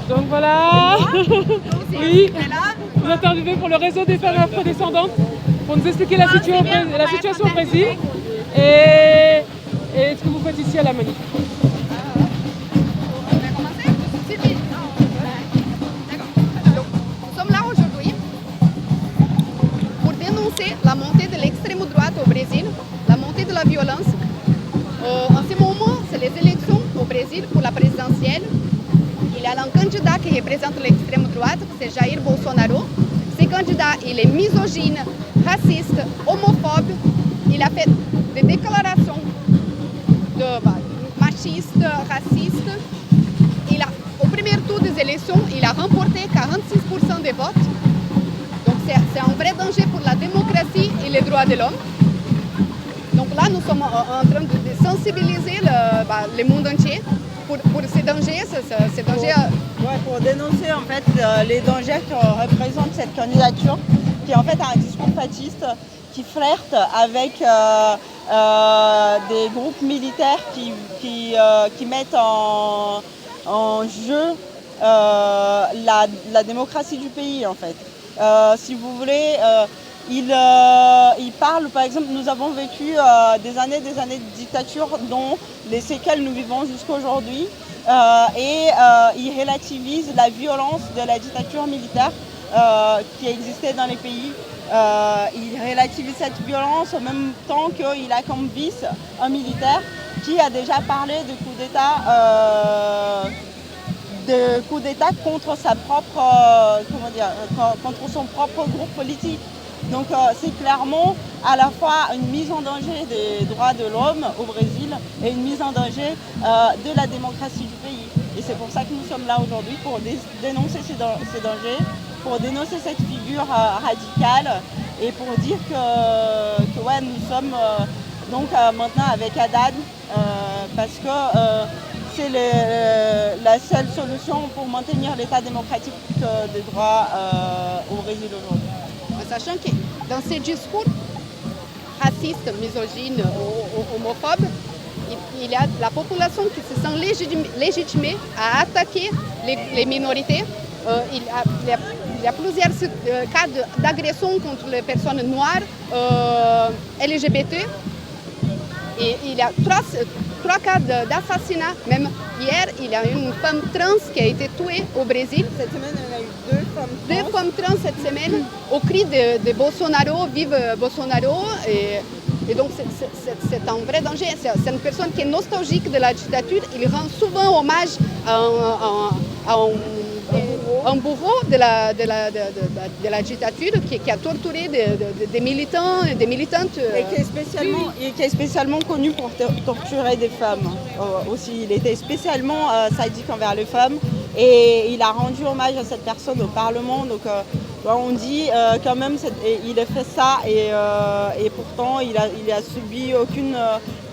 Donc voilà. Oui. Là, Vous interviewez pour le réseau des femmes afrodescendantes pour nous expliquer la situation au Brésil et ce que vous faites ici à la manif. on va commencer. Sylvie. D'accord. Donc, nous sommes là aujourd'hui pour dénoncer la montée de l'extrême droite au Brésil, la montée de la violence. En ce moment, c'est les élections au Brésil pour la présidentielle. Il y a un candidat qui représente l'extrême droite, c'est Jair Bolsonaro. Ce candidat, il est misogyne, raciste, homophobe. Il a fait des déclarations machistes, racistes. Au premier tour des élections, il a remporté 46% des votes. Donc c'est un vrai danger pour la démocratie et les droits de l'homme. Donc là, nous sommes en train de sensibiliser le monde entier pour ces dangers. Pour dénoncer en fait les dangers que représente cette candidature, qui est en fait un discours fasciste qui flirte avec des groupes militaires qui mettent en jeu la démocratie du pays en fait. Si vous voulez, il parle, par exemple, nous avons vécu des années de dictature dont les séquelles nous vivons jusqu'à aujourd'hui il relativise la violence de la dictature militaire qui existait dans les pays. Il relativise cette violence en même temps qu'il a comme vice un militaire qui a déjà parlé de coup d'État contre sa propre, contre son propre groupe politique. Donc c'est clairement à la fois une mise en danger des droits de l'homme au Brésil et une mise en danger de la démocratie du pays. Et c'est pour ça que nous sommes là aujourd'hui, pour dénoncer ces dangers, pour dénoncer cette figure radicale et pour dire que ouais, nous sommes donc maintenant avec Haddad parce que c'est la seule solution pour maintenir l'état démocratique des droits au Brésil aujourd'hui. Sachant que dans ces discours racistes, misogynes, homophobes, il y a la population qui se sent légitimée à attaquer les minorités. Il y a plusieurs cas d'agression contre les personnes noires, LGBT. Et il y a trois cas d'assassinat. Même hier, il y a une femme trans qui a été tuée au Brésil. Cette semaine, il y a eu deux femmes trans cette semaine, au cri de Bolsonaro, vive Bolsonaro. Et donc c'est un vrai danger. C'est une personne qui est nostalgique de la dictature. Il rend souvent hommage à un bourreau de la dictature qui a torturé des militants et des militantes. Et qui est spécialement connu pour torturer des femmes aussi. Il était spécialement sadique envers les femmes et il a rendu hommage à cette personne au Parlement. Donc on dit quand même il a fait ça et pourtant il a subi aucune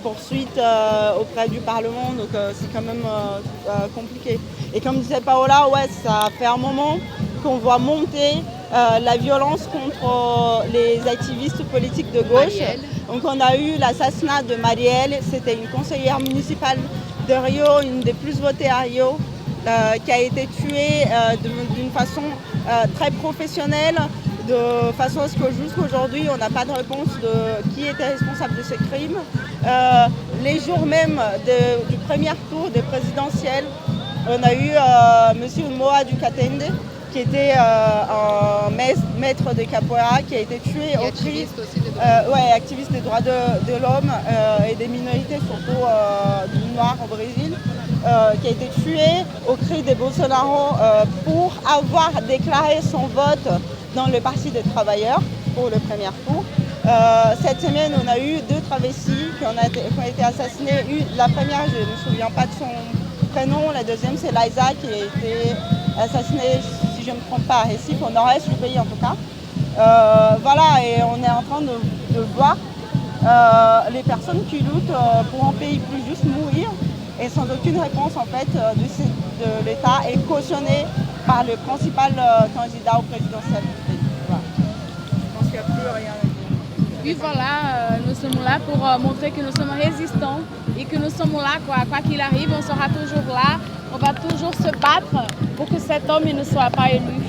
poursuite auprès du Parlement. Donc c'est quand même compliqué. Et comme disait Paola, ouais, ça fait un moment qu'on voit monter la violence contre les activistes politiques de gauche. Marielle. Donc on a eu l'assassinat de Marielle, c'était une conseillère municipale de Rio, une des plus votées à Rio, qui a été tuée d'une façon très professionnelle, de façon à ce que jusqu'aujourd'hui on n'a pas de réponse de qui était responsable de ces crimes. Les jours même du premier tour des présidentielles, on a eu M. Moa Ducatende, qui était un maître de capoeira, qui a été tué au cri, activiste des droits de l'homme et des minorités, surtout du noir au Brésil, qui a été tué au cri de Bolsonaro pour avoir déclaré son vote dans le Parti des travailleurs pour le premier tour. Cette semaine, on a eu deux travestis qui ont été assassinés. La première, je ne me souviens pas de son prénom, la deuxième c'est Liza qui a été assassinée, si je ne me trompe pas, à Recife, au nord-est du pays en tout cas. Voilà, et on est en train de voir les personnes qui luttent pour un pays plus juste mourir et sans aucune réponse en fait de l'État et cautionné par le principal candidat au présidentiel du pays. Voilà. Je pense qu'il n'y a plus rien à dire. Puis voilà, nous sommes là pour montrer que nous sommes résistants et que nous sommes là, quoi qu'il arrive, on sera toujours là on va toujours se battre pour que cet homme ne soit pas élu.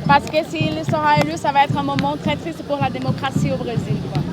Parce que s'il sera élu, ça va être un moment très triste pour la démocratie au Brésil, quoi.